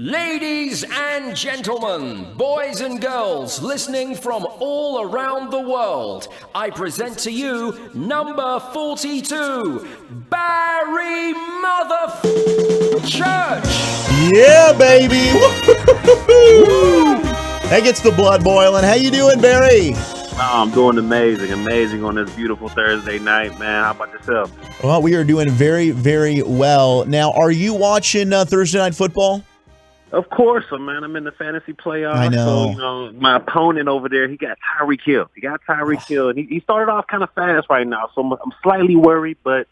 Ladies and gentlemen, boys and girls listening from all around the world, I present to you number 42, Barry Church. Yeah, baby. That gets the blood boiling. How you doing, Barry? I'm doing amazing on this beautiful Thursday night, man. How about yourself? Well, we are doing very, very well. Now, are you watching Thursday Night Football? Of course, man. I'm in the fantasy playoffs. I know. So, my opponent over there, he got Tyreek Hill. And he started off kind of fast right now, so I'm slightly worried, but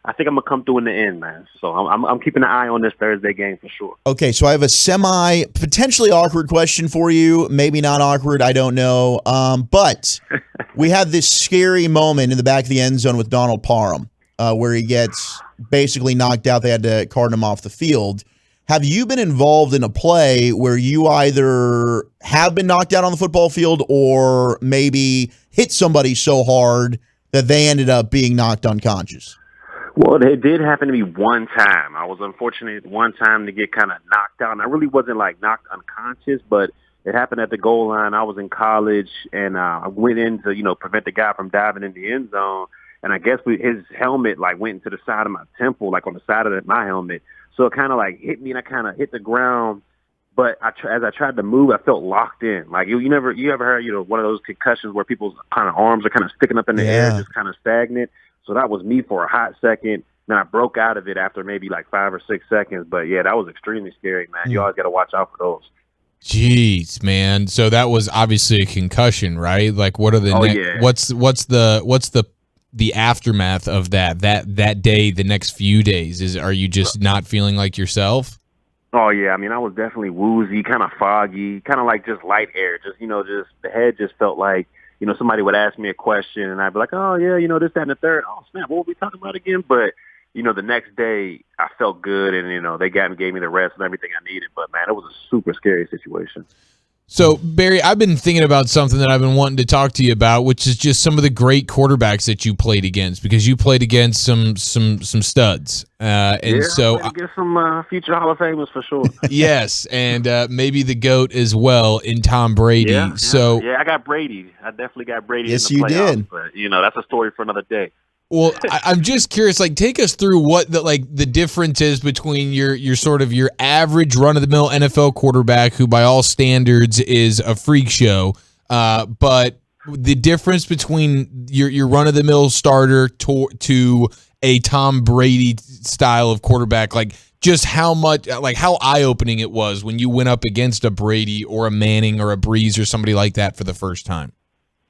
I think I'm going to come through in the end, man. So I'm keeping an eye on this Thursday game for sure. Okay, so I have a potentially awkward question for you. Maybe not awkward, I don't know. But we had this scary moment in the back of the end zone with Donald Parham where he gets basically knocked out. They had to cart him off the field. Have you been involved in a play where you either have been knocked out on the football field or maybe hit somebody so hard that they ended up being knocked unconscious? Well, it did happen to me one time. I was unfortunate one time to get kind of knocked out. And I really wasn't, knocked unconscious, but it happened at the goal line. I was in college, and I went in to, prevent the guy from diving in the end zone. And I guess his helmet, went into the side of my temple, on the side of my helmet. So it kind of, hit me, and I kind of hit the ground. But as I tried to move, I felt locked in. You ever heard, one of those concussions where people's kind of arms are kind of sticking up in the air, just kind of stagnant. So that was me for a hot second. Then I broke out of it after maybe 5 or 6 seconds. But yeah, that was extremely scary, man. You always got to watch out for those. Jeez, man. So that was obviously a concussion, right? What are the yeah. What's the aftermath of that day, the next few days? Are you just not feeling like yourself? Oh yeah, I mean, I was definitely woozy, kind of foggy, kind of just light air. Just the head just felt like somebody would ask me a question and I'd be like, oh yeah, this, that, and the third. Oh snap, what were we talking about again? But the next day I felt good and they gave me the rest and everything I needed. But man, it was a super scary situation. So, Barry, I've been thinking about something that I've been wanting to talk to you about, which is just some of the great quarterbacks that you played against, because you played against some studs. Against some future Hall of Famers for sure. Yes, and maybe the GOAT as well in Tom Brady. Yeah, I got Brady. I definitely got Brady. Yes, in the playoffs, did. But that's a story for another day. Well, I'm just curious, take us through what the difference is between your sort of your average run-of-the-mill NFL quarterback, who by all standards is a freak show, but the difference between your run-of-the-mill starter to a Tom Brady style of quarterback, just how much, how eye-opening it was when you went up against a Brady or a Manning or a Breeze or somebody like that for the first time.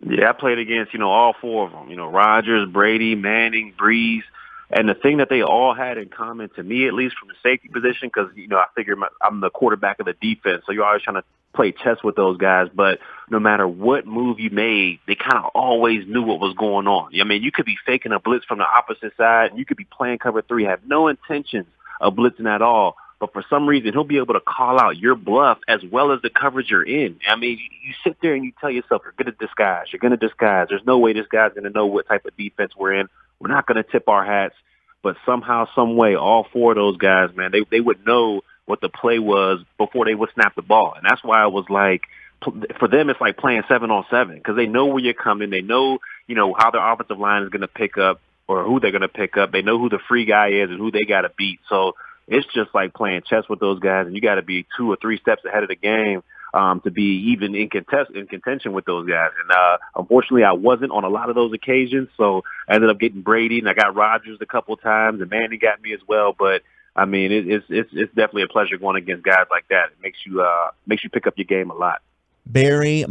Yeah, I played against, all four of them, Rodgers, Brady, Manning, Breeze. And the thing that they all had in common, to me at least, from the safety position, because, I figure I'm the quarterback of the defense, so you're always trying to play chess with those guys. But no matter what move you made, they kind of always knew what was going on. I mean, you could be faking a blitz from the opposite side, and you could be playing cover three, have no intentions of blitzing at all. But for some reason, he'll be able to call out your bluff as well as the coverage you're in. I mean, you sit there and you tell yourself, you're going to disguise. There's no way this guy's going to know what type of defense we're in. We're not going to tip our hats. But somehow, some way, all four of those guys, man, they would know what the play was before they would snap the ball. And that's why I was for them, it's like playing 7-on-7, because they know where you're coming. They know, how their offensive line is going to pick up or who they're going to pick up. They know who the free guy is and who they got to beat. So it's just like playing chess with those guys, and you got to be 2 or 3 steps ahead of the game to be even in contention with those guys. And unfortunately, I wasn't on a lot of those occasions, so I ended up getting Brady, and I got Rodgers a couple times, and Manning got me as well. But I mean, it's definitely a pleasure going against guys like that. It makes you pick up your game a lot. Barry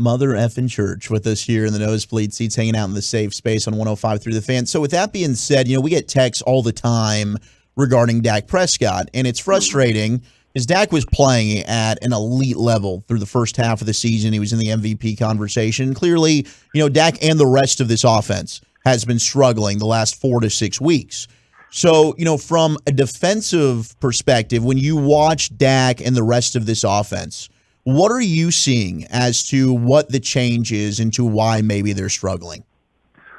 Church with us here in the Nosebleed Seats, hanging out in the safe space on 105 through the Fan. So with that being said, we get texts all the time regarding Dak Prescott, and it's frustrating because Dak was playing at an elite level through the first half of the season. He was in the MVP conversation. Clearly, Dak and the rest of this offense has been struggling the last 4 to 6 weeks. So, from a defensive perspective, when you watch Dak and the rest of this offense, what are you seeing as to what the change is and to why maybe they're struggling?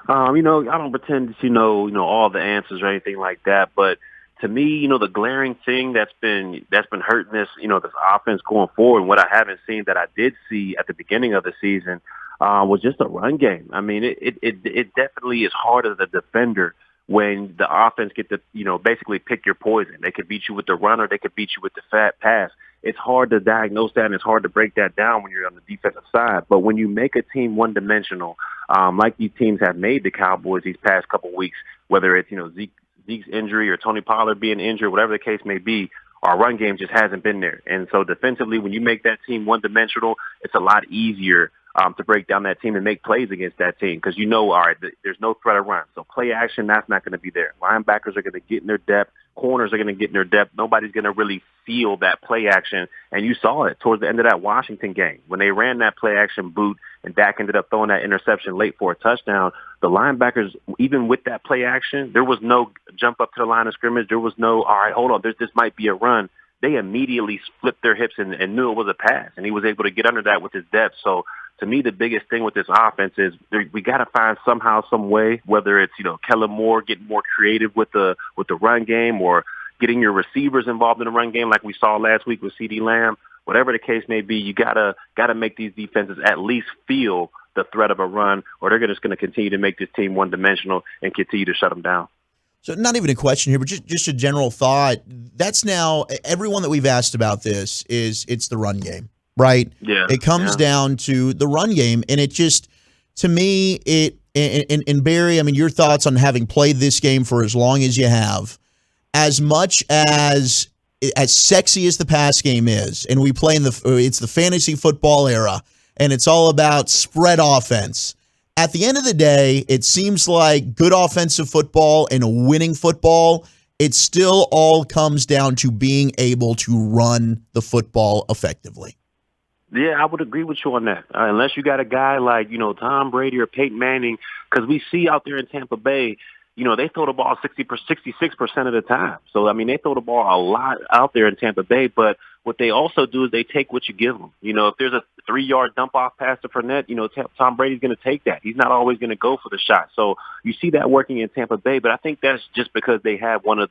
I don't pretend to know all the answers or anything like that, but to me, the glaring thing that's been hurting this offense going forward, and what I haven't seen that I did see at the beginning of the season, was just a run game. I mean, it definitely is hard as a defender when the offense get to, basically pick your poison. They could beat you with the run or they could beat you with the fat pass. It's hard to diagnose that, and it's hard to break that down when you're on the defensive side. But when you make a team one-dimensional, like these teams have made the Cowboys these past couple weeks, whether it's, Zeke's injury or Tony Pollard being injured, whatever the case may be, our run game just hasn't been there. And so defensively, when you make that team one-dimensional, it's a lot easier to break down that team and make plays against that team because all right, there's no threat of run. So play action, that's not going to be there. Linebackers are going to get in their depth. Corners are going to get in their depth. Nobody's going to really feel that play action. And you saw it towards the end of that Washington game. When they ran that play action boot and Dak ended up throwing that interception late for a touchdown, the linebackers, even with that play action, there was no jump up to the line of scrimmage. There was no, all right, hold on, this might be a run. They immediately flipped their hips and knew it was a pass. And he was able to get under that with his depth. So to me, the biggest thing with this offense is we got to find somehow, some way, whether it's, Kellen Moore getting more creative with the run game or getting your receivers involved in the run game like we saw last week with CeeDee Lamb. Whatever the case may be, you gotta make these defenses at least feel the threat of a run, or they're just going to continue to make this team one-dimensional and continue to shut them down. So not even a question here, but just a general thought. That's now everyone that we've asked about this it's the run game. Right? Yeah. It comes down to the run game, and it just, to me, and Barry, I mean, your thoughts on having played this game for as long as you have, as much as sexy as the pass game is, and we play it's the fantasy football era, and it's all about spread offense. At the end of the day, it seems like good offensive football and winning football, it still all comes down to being able to run the football effectively. Yeah, I would agree with you on that. Unless you got a guy like, Tom Brady or Peyton Manning, because we see out there in Tampa Bay, they throw the ball 66% of the time. So, I mean, they throw the ball a lot out there in Tampa Bay, but what they also do is they take what you give them. If there's a 3-yard dump-off pass to Fournette, Tom Brady's going to take that. He's not always going to go for the shot. So you see that working in Tampa Bay, but I think that's just because they have one of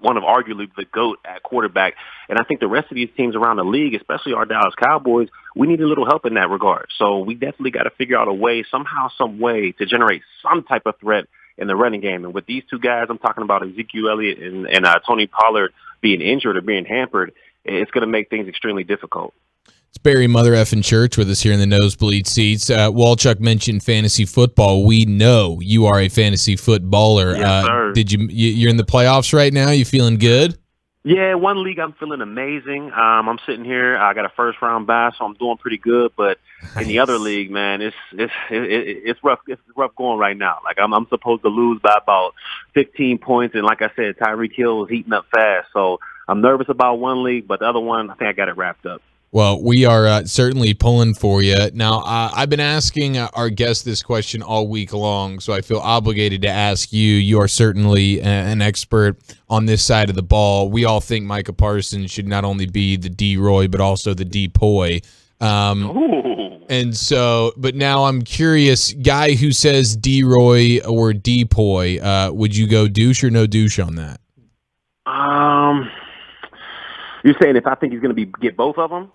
arguably the GOAT at quarterback. And I think the rest of these teams around the league, especially our Dallas Cowboys, we need a little help in that regard. So we definitely got to figure out a way, somehow, some way, to generate some type of threat in the running game. And with these two guys, I'm talking about Ezekiel Elliott and Tony Pollard being injured or being hampered, it's going to make things extremely difficult. It's Barry Mother effing Church with us here in the Nosebleed Seats. Walchuk mentioned fantasy football. We know you are a fantasy footballer. Yes, sir. You're in the playoffs right now? You feeling good? Yeah, one league I'm feeling amazing. I'm sitting here. I got a first-round bye, so I'm doing pretty good. But in the other league, man, it's rough. It's rough going right now. Like I'm supposed to lose by about 15 points, and like I said, Tyreek Hill is heating up fast. So I'm nervous about one league, but the other one, I think I got it wrapped up. Well, we are certainly pulling for you. Now, I've been asking our guests this question all week long, so I feel obligated to ask you. You are certainly an expert on this side of the ball. We all think Micah Parsons should not only be the D-Roy, but also the DPOY. And so, but now I'm curious, guy who says D-Roy or DPOY, would you go douche or no douche on that? You're saying if I think he's going to get both of them?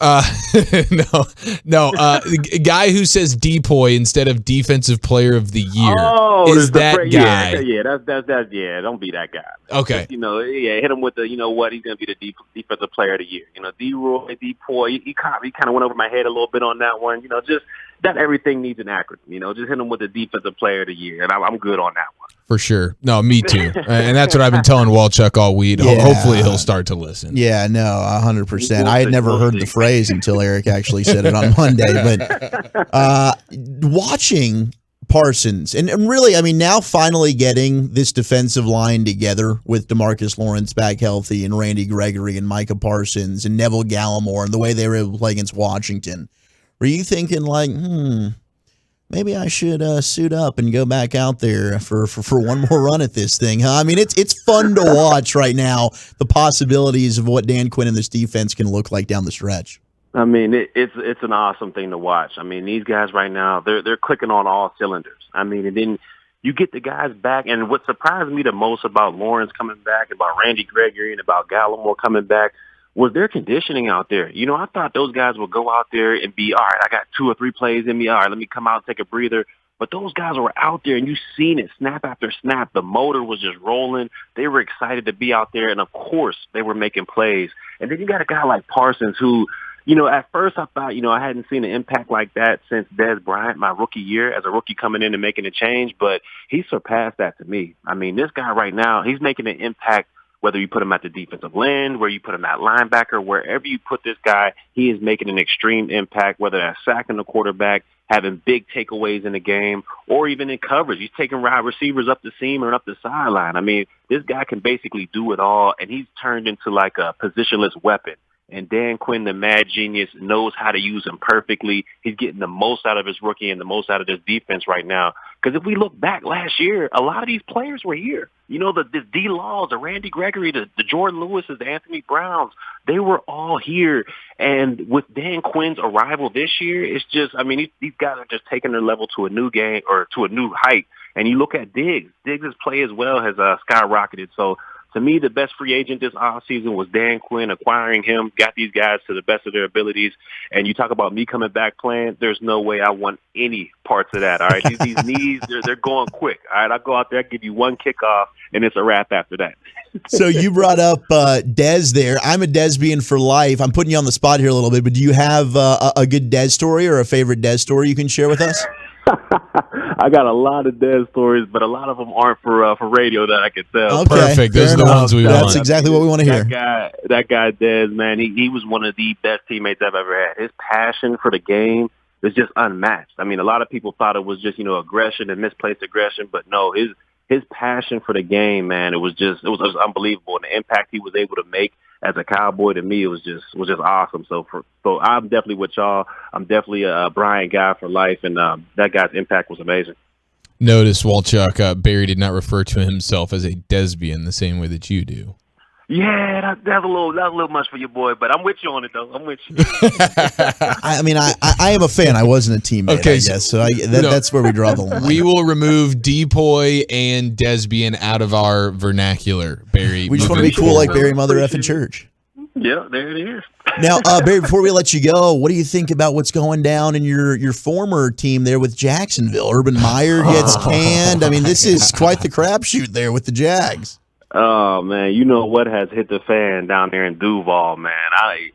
No. The guy who says DPOY instead of Defensive Player of the Year is that guy. Yeah, that's don't be that guy. Okay. Just, hit him with the, he's going to be the Defensive Player of the Year. D-Roy, DPOY, he kind of went over my head a little bit on that one. Just not everything needs an acronym. Just hit him with the Defensive Player of the Year, and I'm good on that one. For sure. No, me too. And that's what I've been telling Walchuk all week. Yeah. Hopefully he'll start to listen. Yeah, no, 100%. I had never heard the phrase until Eric actually said it on Monday. But watching Parsons, and really, I mean, now finally getting this defensive line together with DeMarcus Lawrence back healthy and Randy Gregory and Micah Parsons and Neville Gallimore and the way they were able to play against Washington, were you thinking like, maybe I should suit up and go back out there for one more run at this thing, huh? I mean, it's fun to watch right now, the possibilities of what Dan Quinn and this defense can look like down the stretch. I mean, it's an awesome thing to watch. I mean, these guys right now, they're clicking on all cylinders. I mean, and then you get the guys back. And what surprised me the most about Lawrence coming back, about Randy Gregory, and about Gallimore coming back was their conditioning out there. You know, I thought those guys would go out there and be, all right, I got 2 or 3 plays in me. All right, let me come out and take a breather. But those guys were out there, and you seen it snap after snap. The motor was just rolling. They were excited to be out there, and, of course, they were making plays. And then you got a guy like Parsons who, you know, at first I thought, you know, I hadn't seen an impact like that since Dez Bryant, my rookie year, as a rookie coming in and making a change. But he surpassed that to me. I mean, this guy right now, he's making an impact. Whether you put him at the defensive end, where you put him at linebacker, wherever you put this guy, he is making an extreme impact, whether that's sacking the quarterback, having big takeaways in the game, or even in coverage. He's taking wide receivers up the seam or up the sideline. I mean, this guy can basically do it all, and he's turned into like a positionless weapon. And Dan Quinn, the mad genius, knows how to use him perfectly. He's getting the most out of his rookie and the most out of this defense right now. Because if we look back last year, a lot of these players were here. You know, the D. Laws, the Randy Gregory, the Jordan Lewises, the Anthony Browns, they were all here. And with Dan Quinn's arrival this year, it's just, I mean, these guys are just taking their level to a new game or to a new height. And you look at Diggs. Diggs' play as well has skyrocketed. So, to me, the best free agent this offseason was Dan Quinn. Acquiring him, got these guys to the best of their abilities. And you talk about me coming back playing, there's no way I want any parts of that, all right? These knees, they're going quick, all right? I go out there, I give you one kickoff, and it's a wrap after that. So you brought up Dez there. I'm a Desbian for life. I'm putting you on the spot here a little bit, but do you have a good Dez story or a favorite Dez story you can share with us? I got a lot of Dez stories, but a lot of them aren't for radio that I can tell. Okay, perfect. Those are the ones we want. That's exactly what we want to hear. That guy Dez, man, he was one of the best teammates I've ever had. His passion for the game is just unmatched. I mean, a lot of people thought it was just, you know, aggression and misplaced aggression, but no, his passion for the game, man, it was unbelievable. And the impact he was able to make as a Cowboy, to me, it was just awesome. So I'm definitely with y'all. I'm definitely a Bryant guy for life, and that guy's impact was amazing. Notice, Walchuk, Barry did not refer to himself as a Desbian the same way that you do. Yeah, that's a little much for your boy, but I'm with you on it, though. I'm with you. I mean, I am a fan. I wasn't a teammate, okay, I guess. So that's where we draw the line. We will remove DPOY and Desbian out of our vernacular, Barry. We just want to be cool like Barry Mother Effing Church. Yeah, there it is. Now, Barry, before we let you go, what do you think about what's going down in your former team there with Jacksonville? Urban Meyer gets canned. I mean, this is quite the crapshoot there with the Jags. Oh man, you know what has hit the fan down there in Duval, man.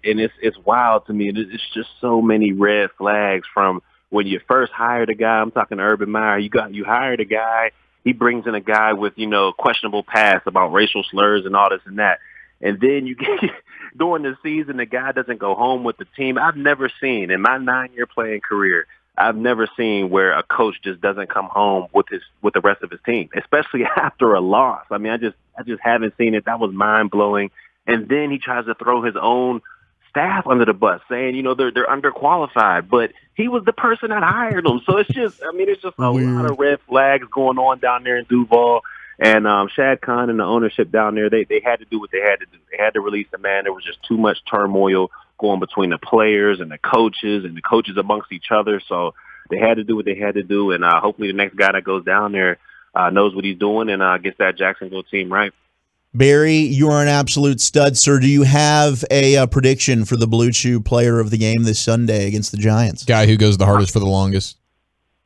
It's wild to me. It's just so many red flags from when you first hired a guy. I'm talking to Urban Meyer. You hired a guy. He brings in a guy with, you know, questionable past about racial slurs and all this and that. And then you get during the season, the guy doesn't go home with the team. I've never seen in my 9-year playing career, I've never seen where a coach just doesn't come home with the rest of his team, especially after a loss. I mean, I just haven't seen it. That was mind blowing. And then he tries to throw his own staff under the bus, saying, you know, they're underqualified, but he was the person that hired them. So it's just a lot of red flags going on down there in Duval. And Shad Khan and the ownership down there, they had to do what they had to do. They had to release the man. There was just too much turmoil going between the players and the coaches amongst each other. So they had to do what they had to do. And hopefully the next guy that goes down there knows what he's doing and gets that Jacksonville team right. Barry, you are an absolute stud, sir. Do you have a prediction for the Blue Chew player of the game this Sunday against the Giants? Guy who goes the hardest for the longest.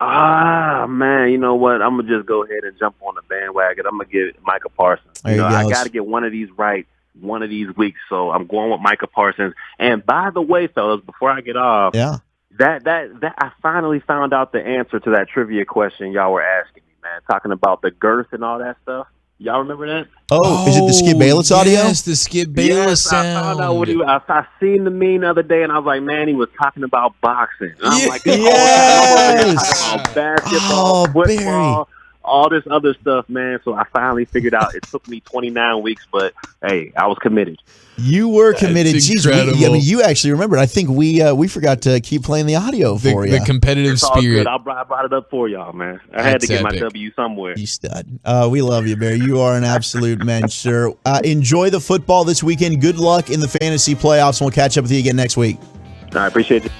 Man, you know what? I'm going to just go ahead and jump on the bandwagon. I'm going to give it Micah Parsons. I got to get one of these right one of these weeks, so I'm going with Micah Parsons. And by the way, fellas, before I get off, that I finally found out the answer to that trivia question y'all were asking me, man, talking about the girth and all that stuff. Y'all remember that? Oh, is it the Skip Bayless audio? Yes, the Skip Bayless sound. I found out what I seen the meme the other day, and I was like, man, he was talking about boxing. And I'm like, yes! I'm talking about basketball, football, Barry. all this other stuff, man. So I finally figured out. It took me 29 weeks, but hey, I was committed. You were committed. Jeez, I mean, you actually remembered. I think we forgot to keep playing the audio for you. The competitive it's all spirit. Good. I brought it up for y'all, man. I had to get my W somewhere. You stud. We love you, Barry. You are an absolute man, sir. Enjoy the football this weekend. Good luck in the fantasy playoffs, and we'll catch up with you again next week. I appreciate it.